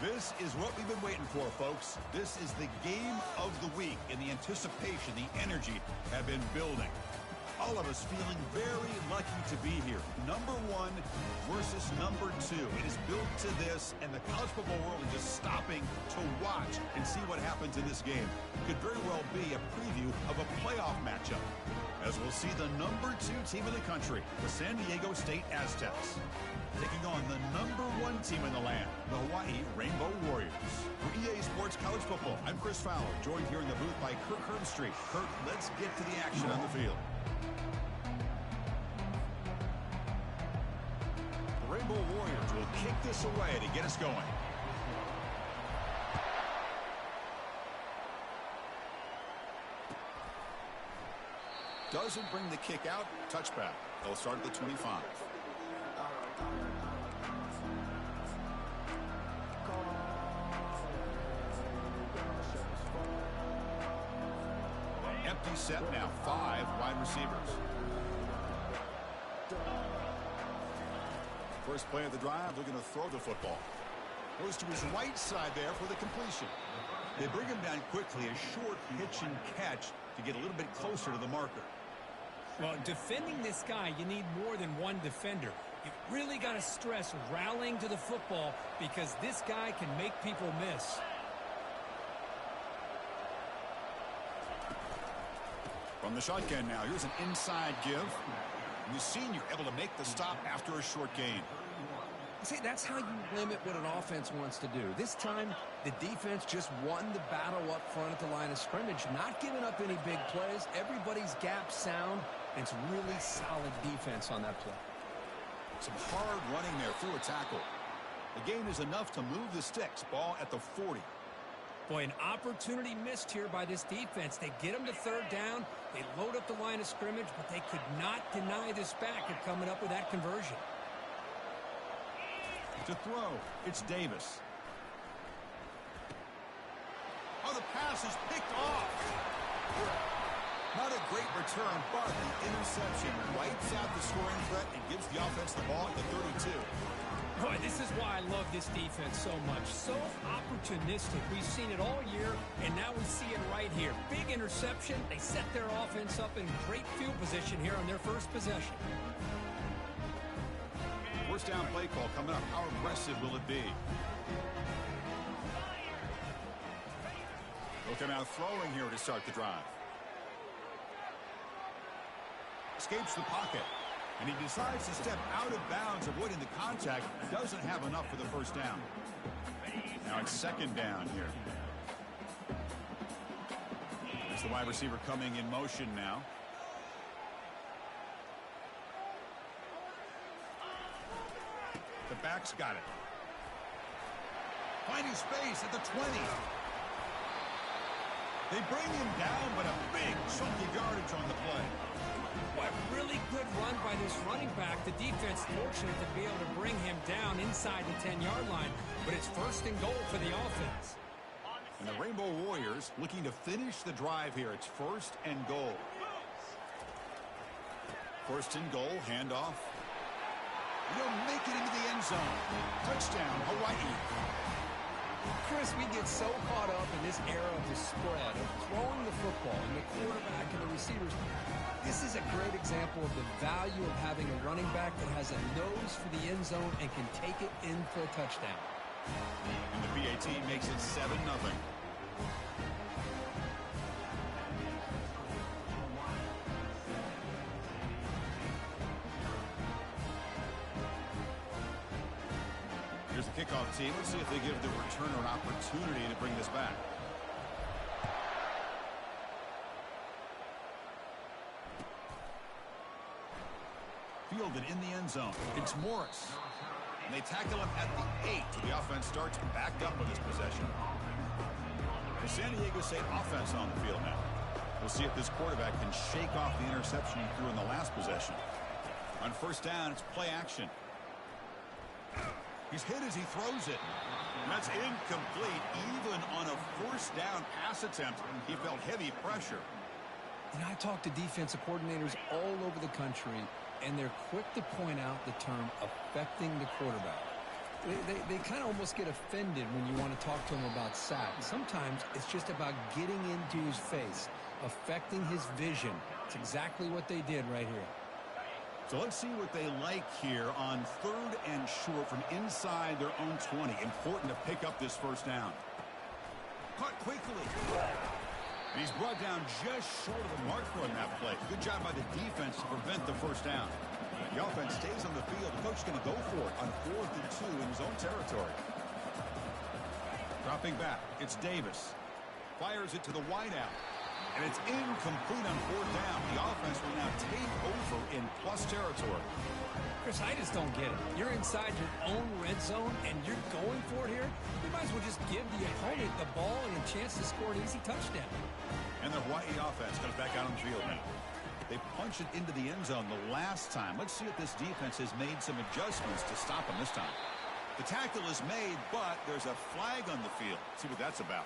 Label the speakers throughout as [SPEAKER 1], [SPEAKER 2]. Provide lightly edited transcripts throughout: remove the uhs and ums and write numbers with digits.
[SPEAKER 1] This is what we've been waiting for, folks. This is the game of the week, and the anticipation, the energy have been building. All of us feeling very lucky to be here. Number one versus number two. It is built to this, and the college football world is just stopping to watch and see what happens in this game. Could very well be a preview of a playoff matchup, as we'll see the number two team in the country, the San Diego State Aztecs, taking on the number one team in the land, the Hawaii Rainbow Warriors. For EA Sports College Football, I'm Chris Fowler, joined here in the booth by Kirk Herbstreit. Kirk, let's get to the action on the field. The Rainbow Warriors will kick this away to get us going. Doesn't bring the kick out. Touchback. They'll start at the 25. Empty set now. 5 wide receivers. First play of the drive, they're going to throw the football. Goes to his right side there for the completion. They bring him down quickly, a short pitch and catch to get a little bit closer to the marker.
[SPEAKER 2] Well, defending this guy, you need more than one defender. You really got to stress rallying to the football because this guy can make people miss.
[SPEAKER 1] From the shotgun now, here's an inside give. And the senior able to make the stop after a short gain.
[SPEAKER 3] See, that's how you limit what an offense wants to do. This time, the defense just won the battle up front at the line of scrimmage, not giving up any big plays. Everybody's gap sound, and it's really solid defense on that play.
[SPEAKER 1] Some hard running there through a tackle. The gain is enough to move the sticks. Ball at the 40.
[SPEAKER 2] Boy, an opportunity missed here by this defense. They get them to third down. They load up the line of scrimmage, but they could not deny this back of coming up with that conversion.
[SPEAKER 1] To throw, it's Davis. Oh, the pass is picked off. Not a great return, but the interception wipes out the scoring threat and gives the offense the ball at the 32.
[SPEAKER 2] Boy, this is why I love this defense so much. So opportunistic. We've seen it all year, and now we see it right here. Big interception. They set their offense up in great field position here on their first possession.
[SPEAKER 1] First down play call coming up. How aggressive will it be? They'll come out throwing here to start the drive. Escapes the pocket. And he decides to step out of bounds, avoiding the contact. Doesn't have enough for the first down. Now it's second down here. There's the wide receiver coming in motion now. The back's got it. Finding space at the 20. They bring him down, but a big chunky yardage on the play.
[SPEAKER 2] What really good run by this running back. The defense fortunate to be able to bring him down inside the 10-yard line, but it's first and goal for the offense.
[SPEAKER 1] And the Rainbow Warriors looking to finish the drive here. It's first and goal. First and goal, handoff. He'll make it into the end zone. Touchdown, Hawaii.
[SPEAKER 3] Chris, we get so caught up in this era of the spread, of throwing the football, and the quarterback and the receivers. This is a great example of the value of having a running back that has a nose for the end zone and can take it in for a touchdown.
[SPEAKER 1] And the PAT makes it 7-0. Here's the kickoff team. Let's see if they give the returner an opportunity to bring this back. Fielded in the end zone. It's Morris. And they tackle him at the 8. So the offense starts backed up with this possession. The San Diego State offense on the field now. We'll see if this quarterback can shake off the interception he threw in the last possession. On first down, it's play action. He's hit as he throws it. And that's incomplete. Even on a first down pass attempt, he felt heavy pressure.
[SPEAKER 3] And I talk to defensive coordinators all over the country, and they're quick to point out the term affecting the quarterback. They kind of almost get offended when you want to talk to them about sacks. Sometimes it's just about getting into his face, affecting his vision. It's exactly what they did right here.
[SPEAKER 1] So let's see what they like here on 3rd and short from inside their own 20. Important to pick up this first down. Caught quickly. And he's brought down just short of the mark for him that play. Good job by the defense to prevent the first down. The offense stays on the field. The coach is going to go for it on 4th and 2 in his own territory. Dropping back. It's Davis. Fires it to the wideout. And it's incomplete on 4th down. The offense will now take over in plus territory.
[SPEAKER 3] Chris, I just don't get it. You're inside your own red zone, and you're going for it here? You might as well just give the opponent the ball and a chance to score an easy touchdown.
[SPEAKER 1] And the Hawaii offense comes back out on the field now. They punched it into the end zone the last time. Let's see if this defense has made some adjustments to stop them this time. The tackle is made, but there's a flag on the field. See what that's about.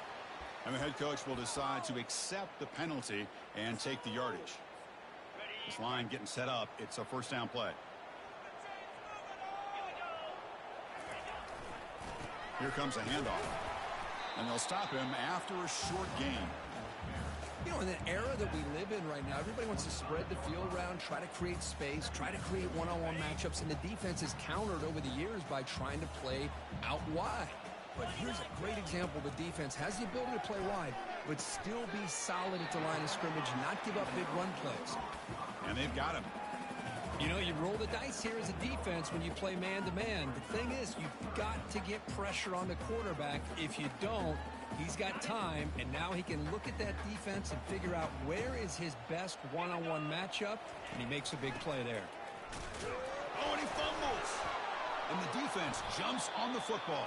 [SPEAKER 1] And the head coach will decide to accept the penalty and take the yardage. This line getting set up. It's a first down play. Here comes a handoff. And they'll stop him after a short gain.
[SPEAKER 3] You know, in the era that we live in right now, everybody wants to spread the field around, try to create space, try to create one-on-one matchups, and the defense has countered over the years by trying to play out wide. But here's a great example. The defense has the ability to play wide, but still be solid at the line of scrimmage, not give up big run plays.
[SPEAKER 1] And they've got him.
[SPEAKER 3] You know, you roll the dice here as a defense when you play man-to-man. The thing is, you've got to get pressure on the quarterback. If you don't, he's got time, and now he can look at that defense and figure out where is his best one-on-one matchup, and he makes a big play there.
[SPEAKER 1] Oh, and he fumbles. And the defense jumps on the football.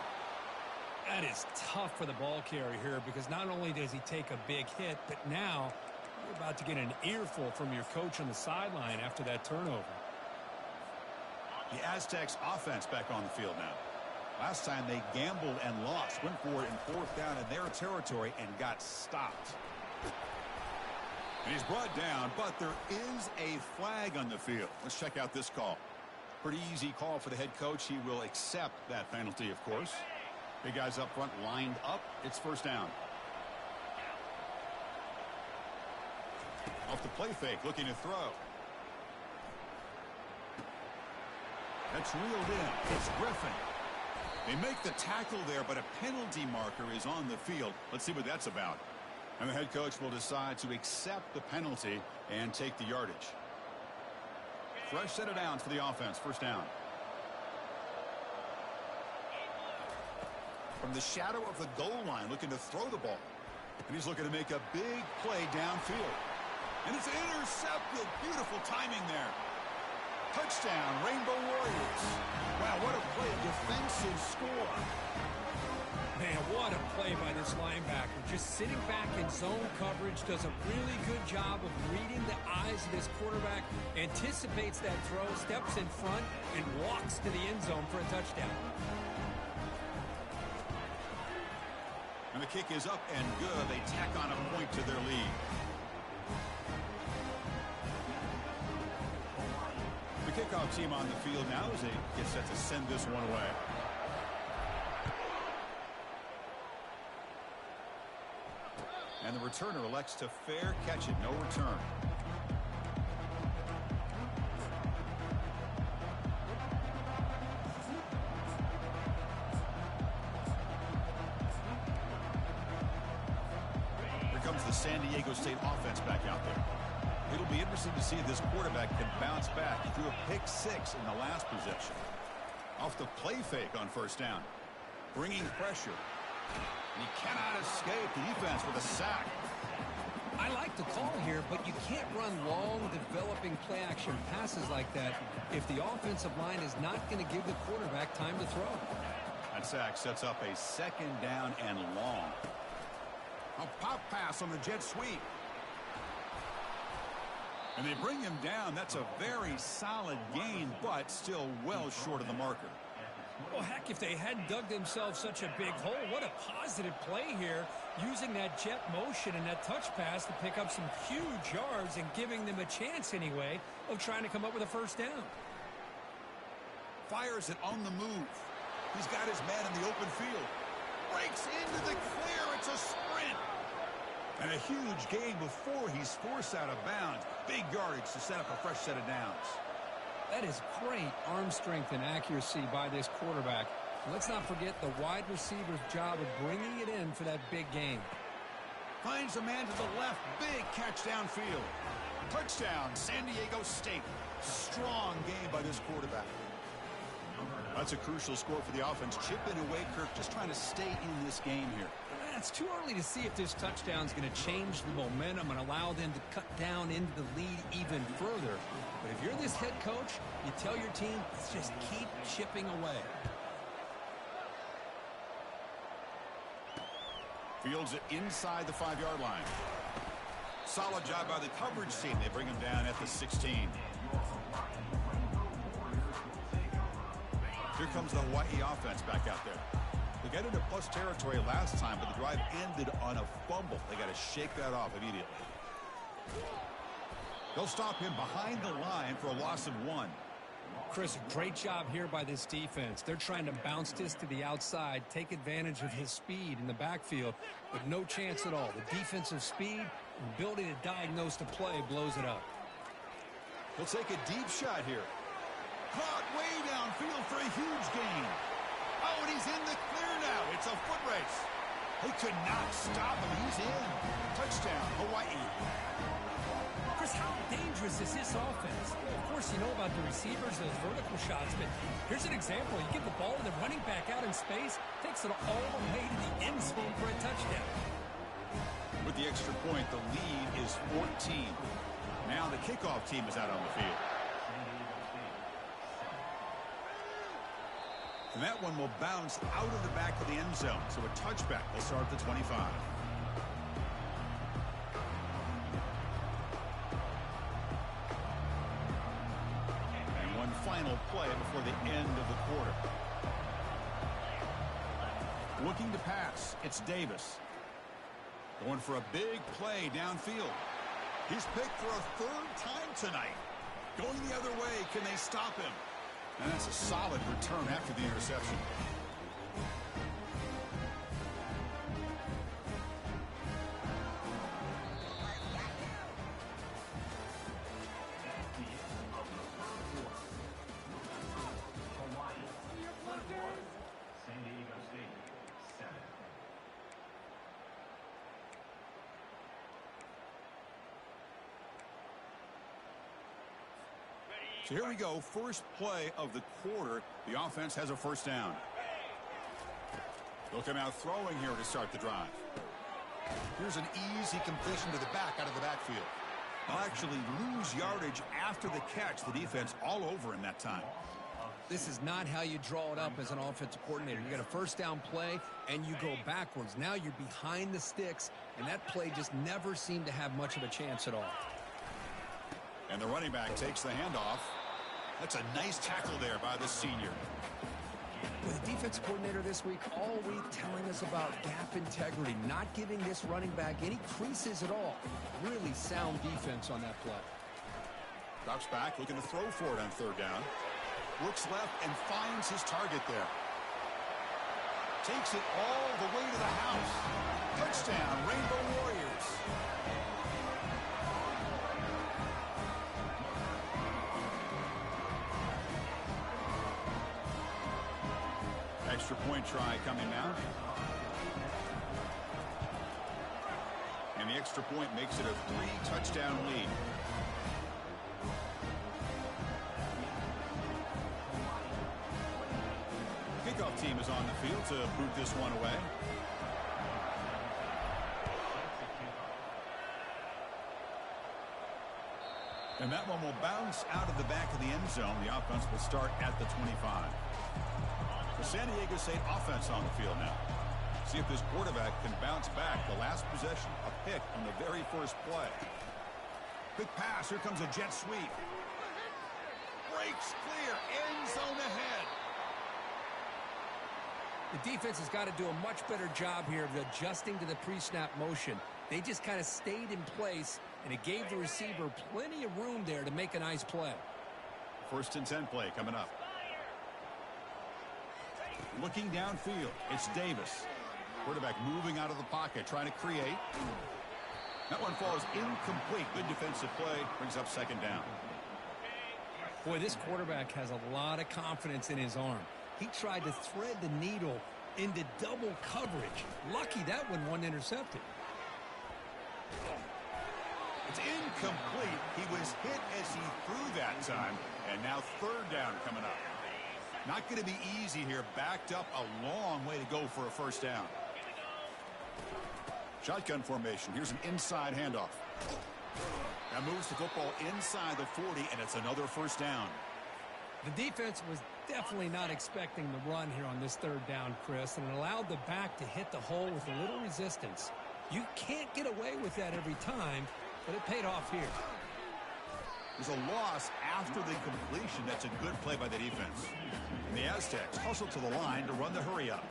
[SPEAKER 2] That is tough for the ball carrier here because not only does he take a big hit, but now you're about to get an earful from your coach on the sideline after that turnover.
[SPEAKER 1] The Aztecs offense back on the field now. Last time they gambled and lost. Went for it in 4th down in their territory and got stopped. And he's brought down, but there is a flag on the field. Let's check out this call. Pretty easy call for the head coach. He will accept that penalty, of course. Big guys up front lined up. It's first down. Off the play fake, looking to throw. That's reeled in. It's Griffin. They make the tackle there, but a penalty marker is on the field. Let's see what that's about. And the head coach will decide to accept the penalty and take the yardage. Fresh set of downs for the offense. First down. From the shadow of the goal line, looking to throw the ball. And he's looking to make a big play downfield. And it's intercepted. Beautiful timing there. Touchdown, Rainbow Warriors. Wow, what a play. Defensive score.
[SPEAKER 2] Man, what a play by this linebacker. Just sitting back in zone coverage, does a really good job of reading the eyes of this quarterback, anticipates that throw, steps in front, and walks to the end zone for a touchdown.
[SPEAKER 1] And the kick is up and good. They tack on a point to their lead. The kickoff team on the field now as they get set to send this one away. And the returner elects to fair catch it. No return. The San Diego State offense back out there. It'll be interesting to see if this quarterback can bounce back. He threw a pick 6 in the last possession. Off the play fake on first down. Bringing pressure. He cannot escape the defense with a sack.
[SPEAKER 3] I like the call here, but you can't run long, developing play-action passes like that if the offensive line is not going to give the quarterback time to throw.
[SPEAKER 1] That sack sets up a second down and long. A pop pass on the jet sweep. And they bring him down. That's a very solid gain, but still well short of the marker.
[SPEAKER 2] Well, heck, if they hadn't dug themselves such a big hole, what a positive play here, using that jet motion and that touch pass to pick up some huge yards and giving them a chance anyway of trying to come up with a first down.
[SPEAKER 1] Fires it on the move. He's got his man in the open field. Breaks into the clear. It's a sprint. And a huge gain before he's forced out of bounds. Big yardage to set up a fresh set of downs.
[SPEAKER 3] That is great arm strength and accuracy by this quarterback. Let's not forget the wide receiver's job of bringing it in for that big gain.
[SPEAKER 1] Finds a man to the left. Big catch downfield. Touchdown, San Diego State. Strong game by this quarterback. That's a crucial score for the offense. Chipping away, Kirk, just trying to stay in this game here.
[SPEAKER 3] It's too early to see if this touchdown is going to change the momentum and allow them to cut down into the lead even further. But if you're this head coach, you tell your team, let's just keep chipping away.
[SPEAKER 1] Fields it inside the 5-yard line. Solid job by the coverage team. They bring him down at the 16. Here comes the Hawaii offense back out there. They got into plus territory last time, but the drive ended on a fumble. They got to shake that off immediately. They'll stop him behind the line for a loss of 1.
[SPEAKER 3] Chris, great job here by this defense. They're trying to bounce this to the outside, take advantage of his speed in the backfield, but no chance at all. The defensive speed and ability to diagnose the play blows it up.
[SPEAKER 1] He'll take a deep shot here. Caught way downfield for a huge gain. Oh, and he's in the clear now. It's a foot race. They could not stop him. He's in. Touchdown, Hawaii.
[SPEAKER 2] Chris, how dangerous is this offense? Well, of course, you know about the receivers, those vertical shots, but here's an example. You give the ball to the running back out in space, takes it all the way to the end zone for a touchdown.
[SPEAKER 1] With the extra point, the lead is 14. Now the kickoff team is out on the field. And that one will bounce out of the back of the end zone. So a touchback will start at the 25. And one final play before the end of the quarter. Looking to pass. It's Davis. Going for a big play downfield. He's picked for a 3rd time tonight. Going the other way. Can they stop him? And that's a solid return after the interception. So here we go, first play of the quarter. The offense has a first down. They'll come out throwing here to start the drive. Here's an easy completion to the back out of the backfield. They'll actually lose yardage after the catch. The defense all over him that time.
[SPEAKER 3] This is not how you draw it up as an offensive coordinator. You got a first down play, and you go backwards. Now you're behind the sticks, and that play just never seemed to have much of a chance at all.
[SPEAKER 1] And the running back takes the handoff. That's a nice tackle there by the senior.
[SPEAKER 3] With the defense coordinator this week, all week telling us about gap integrity, not giving this running back any creases at all. Really sound defense on that play.
[SPEAKER 1] Drops back, looking to throw for it on 3rd down. Looks left and finds his target there. Takes it all the way to the house. Touchdown, Rainbow Warriors. Extra point try coming now. And the extra point makes it a 3-touchdown lead. Kickoff team is on the field to boot this one away. And that one will bounce out of the back of the end zone. The offense will start at the 25. The San Diego State offense on the field now. See if this quarterback can bounce back. The last possession, a pick on the very first play. Quick pass. Here comes a jet sweep. Breaks clear. End zone ahead.
[SPEAKER 3] The defense has got to do a much better job here of adjusting to the pre-snap motion. They just kind of stayed in place, and it gave the receiver plenty of room there to make a nice play.
[SPEAKER 1] 1st and 10 play coming up. Looking downfield, it's Davis. Quarterback moving out of the pocket, trying to create. That one falls incomplete. Good defensive play. Brings up second down.
[SPEAKER 3] Boy, this quarterback has a lot of confidence in his arm. He tried to thread the needle into double coverage. Lucky that one wasn't intercepted.
[SPEAKER 1] It's incomplete. He was hit as he threw that time. And now third down coming up. Not going to be easy here. Backed up a long way to go for a first down. Shotgun formation. Here's an inside handoff. That moves the football inside the 40, and it's another first down.
[SPEAKER 3] The defense was definitely not expecting the run here on this third down, Chris, and it allowed the back to hit the hole with a little resistance. You can't get away with that every time, but it paid off here.
[SPEAKER 1] There's a loss after the completion. That's a good play by the defense. And the Aztecs hustle to the line to run the hurry up.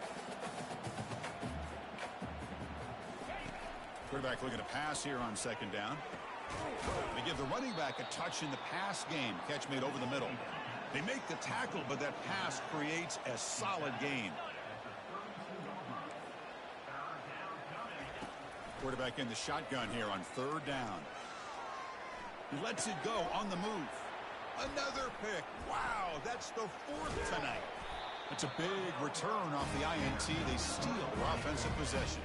[SPEAKER 1] Quarterback looking to pass here on second down. They give the running back a touch in the pass game. Catch made over the middle. They make the tackle, but that pass creates a solid gain. Quarterback in the shotgun here on third down. He lets it go on the move. Another pick. Wow, that's the fourth tonight. It's a big return off the INT. They steal their offensive possession.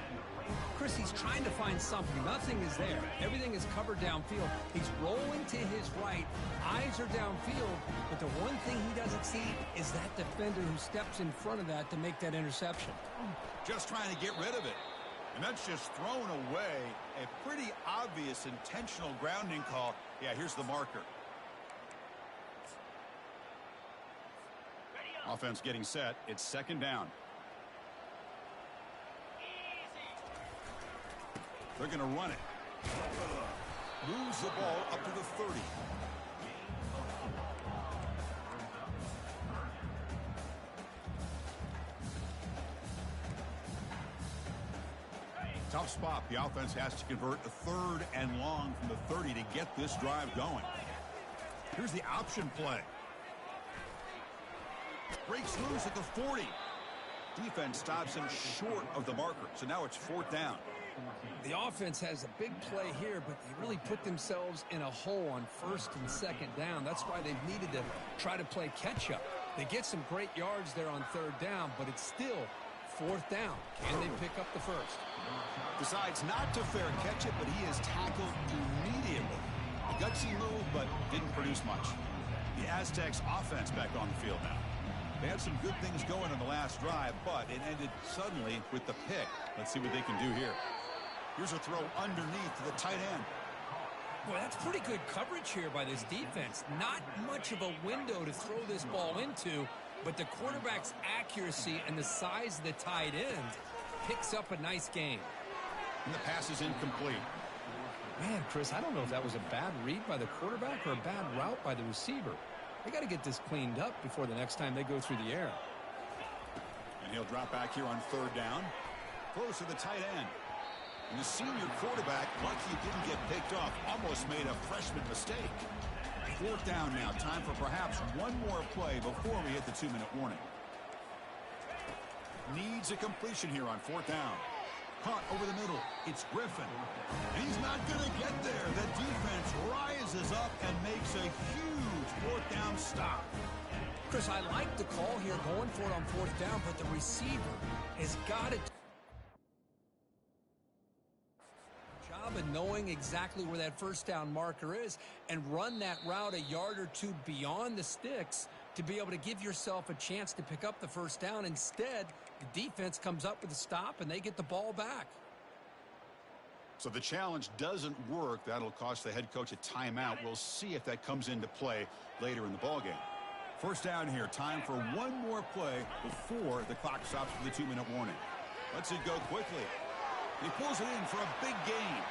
[SPEAKER 3] Chris, he's trying to find something. Nothing is there. Everything is covered downfield. He's rolling to his right. Eyes are downfield. But the one thing he doesn't see is that defender who steps in front of that to make that interception.
[SPEAKER 1] Just trying to get rid of it. And that's just thrown away. A pretty obvious intentional grounding call. Yeah, here's the marker. Offense getting set. It's second down. They're going to run it. Moves the ball up to the 30. Tough spot. The offense has to convert a third and long from the 30 to get this drive going. Here's the option play. Breaks loose at the 40. Defense stops him short of the marker. So now it's fourth down.
[SPEAKER 3] The offense has a big play here, but they really put themselves in a hole on first and second down. That's why they've needed to try to play catch-up. They get some great yards there on third down, but it's still fourth down. Can they pick up the first?
[SPEAKER 1] Decides not to fair catch it, but he is tackled immediately. A gutsy move, but didn't produce much. The Aztecs offense back on the field now. They had some good things going on the last drive, but it ended suddenly with the pick. Let's see what they can do here. Here's a throw underneath to the tight end.
[SPEAKER 3] Boy, that's pretty good coverage here by this defense. Not much of a window to throw this ball into, but the quarterback's accuracy and the size of the tight end picks up a nice gain.
[SPEAKER 1] And the pass is incomplete.
[SPEAKER 3] Man, Chris, I don't know if that was a bad read by the quarterback or a bad route by the receiver. They got to get this cleaned up before the next time they go through the air.
[SPEAKER 1] And he'll drop back here on third down. Close to the tight end. And the senior quarterback, lucky he didn't get picked off, almost made a freshman mistake. Fourth down now. Time for perhaps one more play before we hit the 2-minute warning. Needs a completion here on fourth down. Caught over the middle. It's Griffin. And he's not going to get there. The defense rises up and makes a huge fourth down stop.
[SPEAKER 3] Chris, I like the call here going for it on fourth down, but the receiver has got it. Job of knowing exactly where that first down marker is and run that route a yard or two beyond the sticks to be able to give yourself a chance to pick up the first down. Instead, the defense comes up with a stop and they get the ball back.
[SPEAKER 1] So the challenge doesn't work. That'll cost the head coach a timeout. We'll see if that comes into play later in the ballgame. First down here. Time for one more play before the clock stops for the 2-minute warning. Lets it go quickly. He pulls it in for a big gain.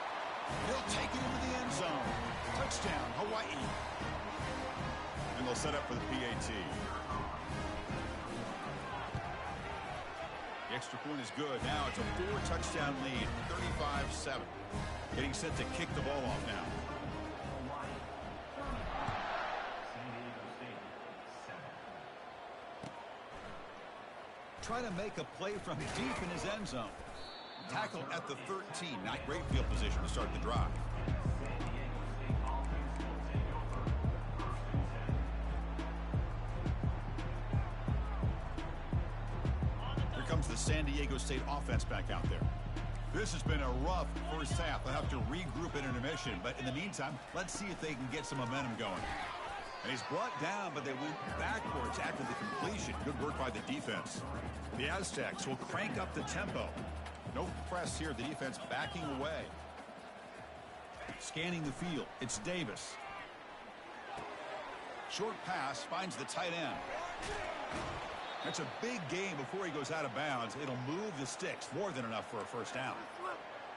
[SPEAKER 1] He'll take it into the end zone. Touchdown, Hawaii. And they'll set up for the PAT. The extra point is good. Now it's a 4-touchdown lead, 35-7. Getting set to kick the ball off now. try to make a play from deep in his end zone. Tackle at the 13. Not great field position to start the drive. Here comes the San Diego State offense back out there. This has been a rough first half. They'll have to regroup at intermission, but in the meantime, let's see if they can get some momentum going. And he's brought down, but they went backwards after the completion. Good work by the defense. The Aztecs will crank up the tempo. No press here. The defense backing away. Scanning the field. It's Davis. Short pass finds the tight end. That's a big gain before he goes out of bounds. It'll move the sticks. More than enough for a first down.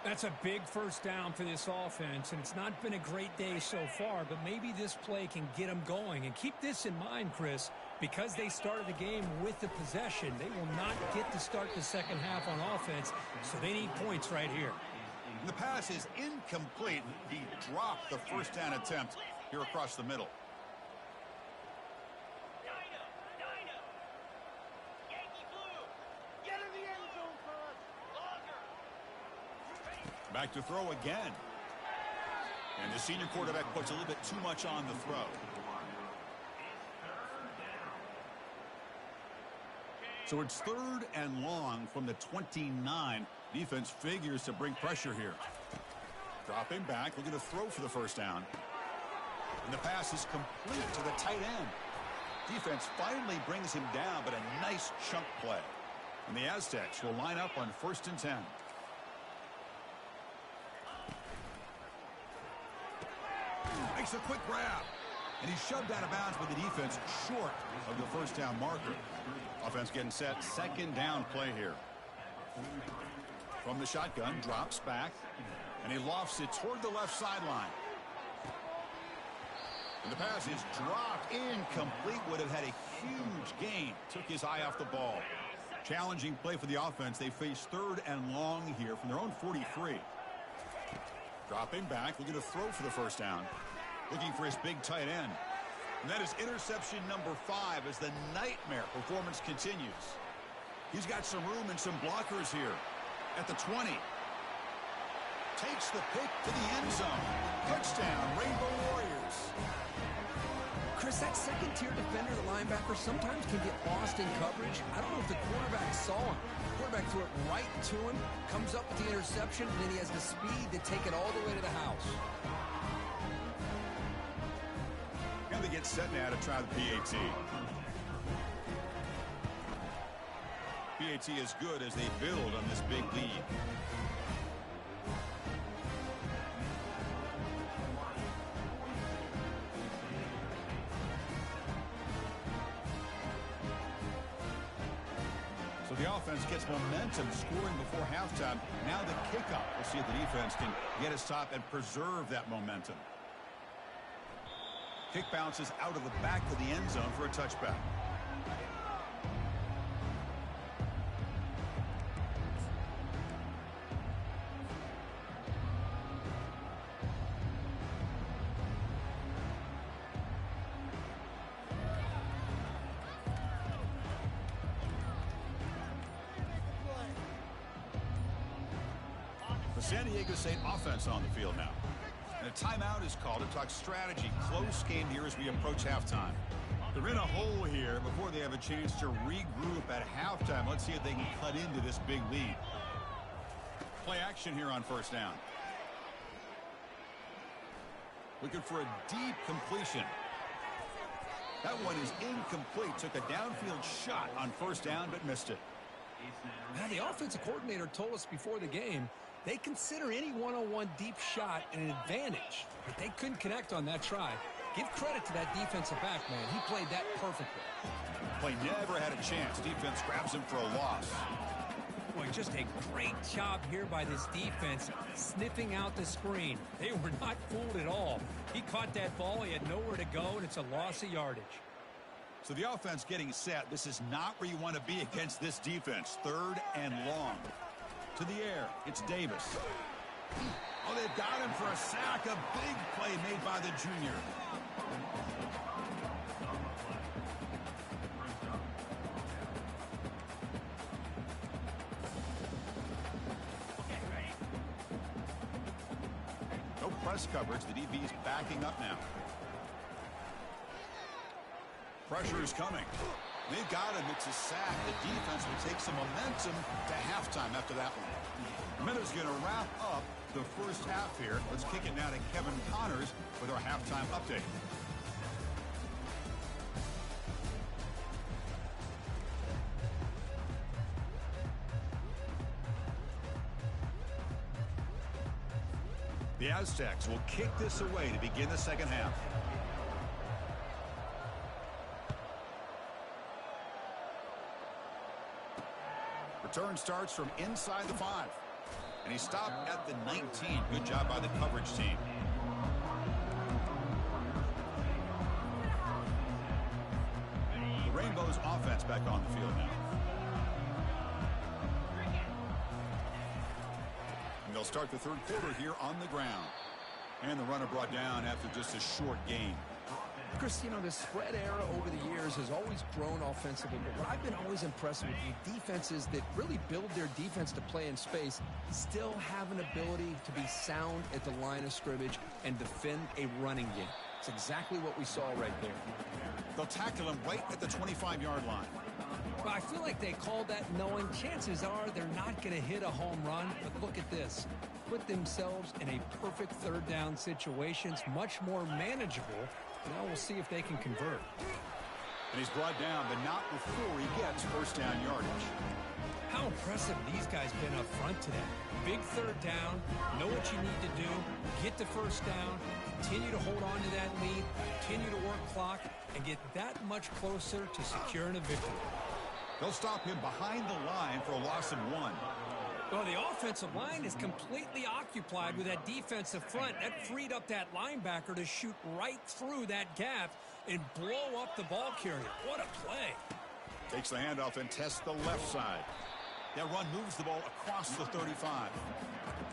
[SPEAKER 2] That's a big first down for this offense, and it's not been a great day so far, but maybe this play can get them going. And keep this in mind, Chris, because they started the game with the possession, they will not get to start the second half on offense, so they need points right here.
[SPEAKER 1] The pass is incomplete. He dropped the first down attempt here across the middle. Back to throw again. And the senior quarterback puts a little bit too much on the throw. So it's 3rd and long from the 29. Defense figures to bring pressure here. Dropping back, looking to throw for the first down. And the pass is complete to the tight end. Defense finally brings him down, but a nice chunk play. And the Aztecs will line up on 1st and 10. Makes a quick grab. And he's shoved out of bounds with the defense short of the first down marker. Offense getting set. 2nd down play here. From the shotgun, drops back. And he lofts it toward the left sideline. And the pass is dropped. Incomplete. Would have had a huge gain. Took his eye off the ball. Challenging play for the offense. They face 3rd and long here from their own 43. Dropping back. Looking to throw for the first down. Looking for his big tight end. And that is interception number 5 as the nightmare performance continues. He's got some room and some blockers here. At the 20. Takes the pick to the end zone. Touchdown, Rainbow Warriors.
[SPEAKER 3] Chris, that second-tier defender, the linebacker, sometimes can get lost in coverage. I don't know if the quarterback saw him. The quarterback threw it right to him, comes up with the interception, and then he has the speed to take it all the way to the house.
[SPEAKER 1] And they get set now to try the PAT. PAT is good as they build on this big lead. So the offense gets momentum, scoring before halftime. Now the kickoff. We'll see if the defense can get a stop and preserve that momentum. Kick bounces out of the back of the end zone for a touchback. The San Diego State offense on the field now. And a timeout is called to talk strategy. Close game here as we approach halftime. They're in a hole here before they have a chance to regroup at halftime. Let's see if they can cut into this big lead. Play action here on first down. Looking for a deep completion. That one is incomplete. Took a downfield shot on first down, but missed it.
[SPEAKER 3] Now, the offensive coordinator told us before the game they consider any one-on-one deep shot an advantage, but they couldn't connect on that try. Give credit to that defensive back, man. He played that perfectly.
[SPEAKER 1] Play never had a chance. Defense grabs him for a loss.
[SPEAKER 2] Boy, just a great job here by this defense, sniffing out the screen. They were not fooled at all. He caught that ball. He had nowhere to go, and it's a loss of yardage.
[SPEAKER 1] So the offense getting set. This is not where you want to be against this defense. 3rd and long. To the air. It's Davis. Oh, they've got him for a sack. A big play made by the junior. press coverage. The DB's backing up now. Pressure is coming. They've got him. It's a sack. The defense will take some momentum to halftime after that one. Minute's going to wrap up the first half here. Let's kick it now to Kevin Connors with our halftime update. The Aztecs will kick this away to begin the second half. Return starts from inside the 5. And he stopped at the 19. Good job by the coverage team. The Rainbows offense back on the field now. And they'll start the third quarter here on the ground. And the runner brought down after just a short gain.
[SPEAKER 3] Chris, you know, the spread era over the years has always grown offensively, but what I've been always impressed with the defenses that really build their defense to play in space still have an ability to be sound at the line of scrimmage and defend a running game. It's exactly what we saw right there.
[SPEAKER 1] They'll tackle him right at the 25-yard line.
[SPEAKER 2] Well, I feel like they called that knowing chances are they're not going to hit a home run, but look at this. Put themselves in a perfect third down situation. It's much more manageable. Now we'll see if they can convert.
[SPEAKER 1] And he's brought down, but not before he gets first down yardage.
[SPEAKER 2] How impressive these guys been up front today. Big third down, know what you need to do, get the first down, continue to hold on to that lead, continue to work clock, and get that much closer to securing a victory.
[SPEAKER 1] They'll stop him behind the line for a loss of 1.
[SPEAKER 2] Well, the offensive line is completely occupied with that defensive front. That freed up that linebacker to shoot right through that gap and blow up the ball carrier. What a play.
[SPEAKER 1] Takes the handoff and tests the left side. That run moves the ball across the 35.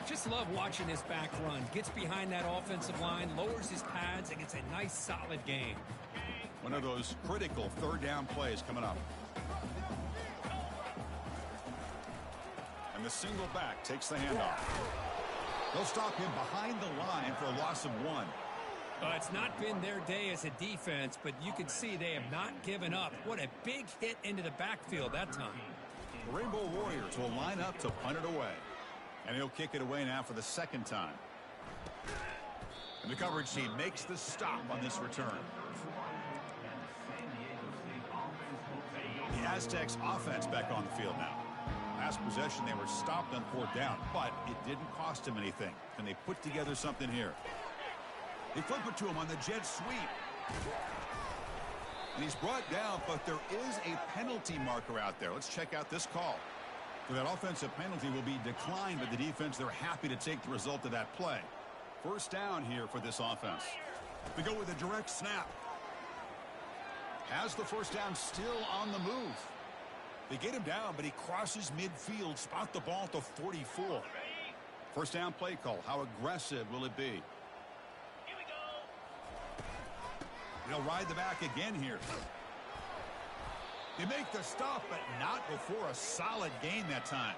[SPEAKER 2] Just love watching this back run. Gets behind that offensive line, lowers his pads, and gets a nice, solid gain.
[SPEAKER 1] One of those critical third down plays coming up. And the single back takes the handoff. They'll stop him behind the line for a loss of 1.
[SPEAKER 2] It's not been their day as a defense, but you can see they have not given up. What a big hit into the backfield that time.
[SPEAKER 1] The Rainbow Warriors will line up to punt it away. And he'll kick it away now for the second time. And the coverage team makes the stop on this return. The Aztecs offense back on the field now. Last possession, they were stopped on 4th down, but it didn't cost them anything. And they put together something here. They flip it to him on the jet sweep. And he's brought down, but there is a penalty marker out there. Let's check out this call. So that offensive penalty will be declined by the defense. They're happy to take the result of that play. First down here for this offense. We go with a direct snap. Has the first down still on the move. They get him down, but he crosses midfield, spot the ball to 44. First down play call. How aggressive will it be?
[SPEAKER 4] Here we go.
[SPEAKER 1] They'll ride the back again here. They make the stop, but not before a solid gain that time.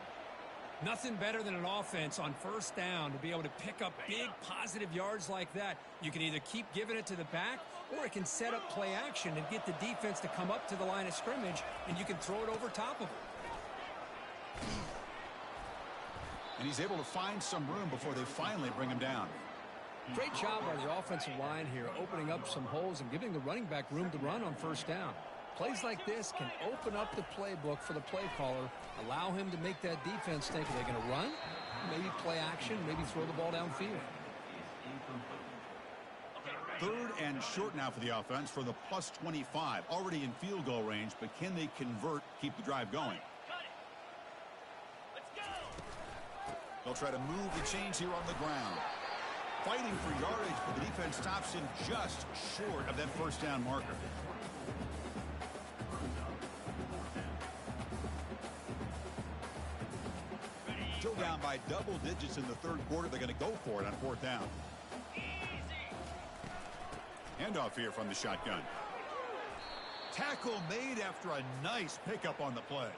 [SPEAKER 2] Nothing better than an offense on first down to be able to pick up big positive yards like that. You can either keep giving it to the back, or it can set up play action and get the defense to come up to the line of scrimmage, and you can throw it over top of them.
[SPEAKER 1] And he's able to find some room before they finally bring him down.
[SPEAKER 3] Great job by the offensive line here, opening up some holes and giving the running back room to run on first down. Plays like this can open up the playbook for the play caller, allow him to make that defense think, are they going to run? Maybe play action, maybe throw the ball downfield.
[SPEAKER 1] 3rd and short now for the offense for the plus 25. Already in field goal range, but can they convert, keep the drive going?
[SPEAKER 4] Let's go.
[SPEAKER 1] They'll try to move the chains here on the ground. Fighting for yardage, but the defense stops him just short of that first down marker. Still down by double digits in the third quarter. They're going to go for it on 4th down. Handoff here from the shotgun. Tackle made after a nice pickup on the play.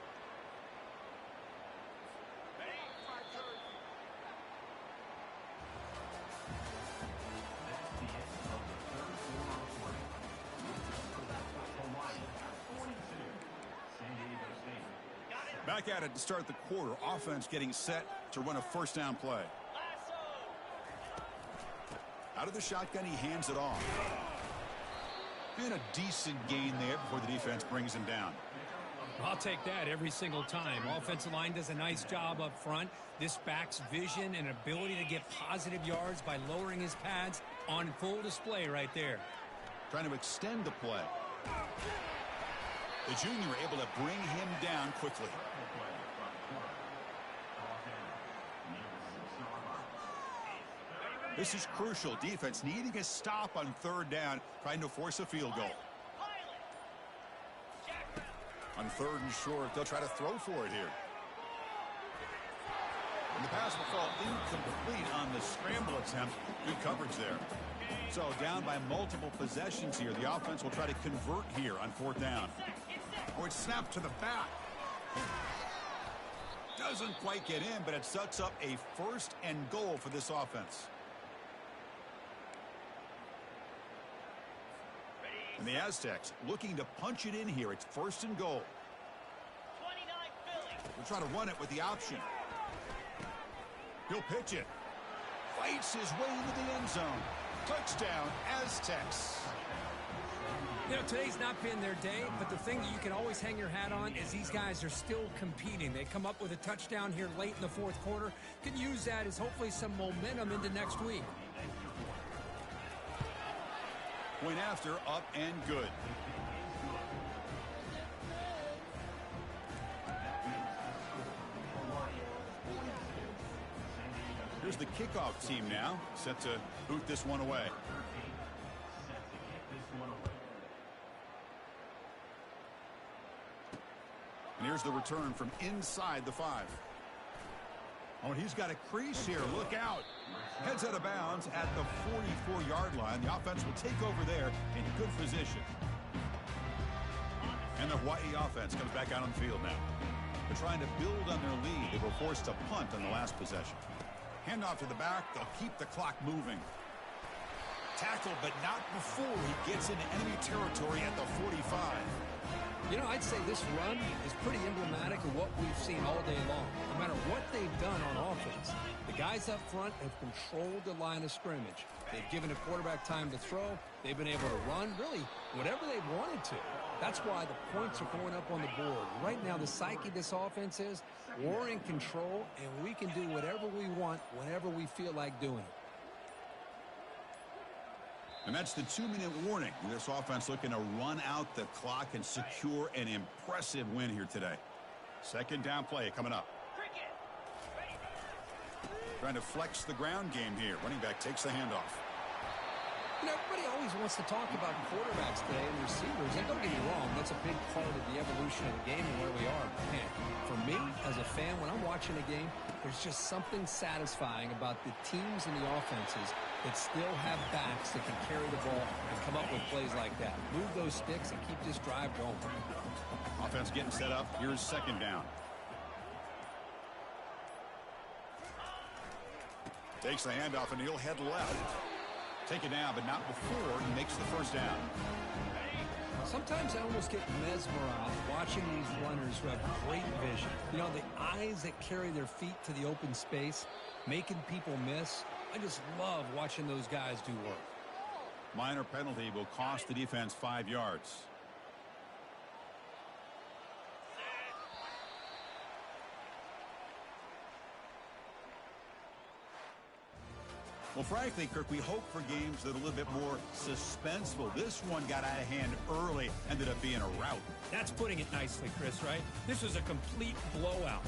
[SPEAKER 1] Back at it to start the quarter. Offense getting set to run a first down play. Out of the shotgun, he hands it off. And a decent gain there before the defense brings him down.
[SPEAKER 2] I'll take that every single time. Offensive line does a nice job up front. This back's vision and ability to get positive yards by lowering his pads on full display right there.
[SPEAKER 1] Trying to extend the play. The junior able to bring him down quickly. This is crucial. Defense needing a stop on third down, trying to force a field goal. On third and short, they'll try to throw for it here. And the pass will fall incomplete on the scramble attempt. Good coverage there. So down by multiple possessions here. The offense will try to convert here on fourth down. Oh, it's snapped to the back. Doesn't quite get in, but it sets up a first and goal for this offense. And the Aztecs looking to punch it in here. It's first and goal. We'll try to run it with the option. He'll pitch it. Fights his way into the end zone. Touchdown, Aztecs.
[SPEAKER 2] You know, today's not been their day, but the thing that you can always hang your hat on is these guys are still competing. They come up with a touchdown here late in the fourth quarter. Can use that as hopefully some momentum into next week.
[SPEAKER 1] Point after, up and good. Here's the kickoff team now, set to boot this one away. And here's the return from inside the 5. Oh, and he's got a crease here. Look out. Heads out of bounds at the 44-yard line. The offense will take over there in good position. And the Hawaii offense comes back out on the field now. They're trying to build on their lead. They were forced to punt on the last possession. Handoff to the back. They'll keep the clock moving. Tackle, but not before he gets into enemy territory at the 45.
[SPEAKER 3] You know, I'd say this run is pretty emblematic of what we've seen all day long. No matter what they've done on offense, the guys up front have controlled the line of scrimmage. They've given the quarterback time to throw. They've been able to run, really, whatever they wanted to. That's why the points are going up on the board. Right now, the psyche of this offense is we're in control, and we can do whatever we want whenever we feel like doing it.
[SPEAKER 1] And that's the 2-minute warning. This offense looking to run out the clock and secure an impressive win here today. Second down play coming up. Trying to flex the ground game here. Running back takes the handoff.
[SPEAKER 3] You know, everybody always wants to talk about quarterbacks today and receivers, and don't get me wrong, that's a big part of the evolution of the game and where we are. Man, for me, as a fan, when I'm watching a game, there's just something satisfying about the teams and the offenses that still have backs that can carry the ball and come up with plays like that. Move those sticks and keep this drive going.
[SPEAKER 1] Offense getting set up. Here's second down. Takes the handoff, and he'll head left. Take it down, but not before he makes the first down.
[SPEAKER 3] Sometimes I almost get mesmerized watching these runners who have great vision. You know, the eyes that carry their feet to the open space, making people miss. I just love watching those guys do work.
[SPEAKER 1] Minor penalty will cost the defense 5 yards. Well, frankly, Kirk, we hope for games that are a little bit more suspenseful. This one got out of hand early, ended up being a rout.
[SPEAKER 2] That's putting it nicely, Chris, right? This was a complete blowout.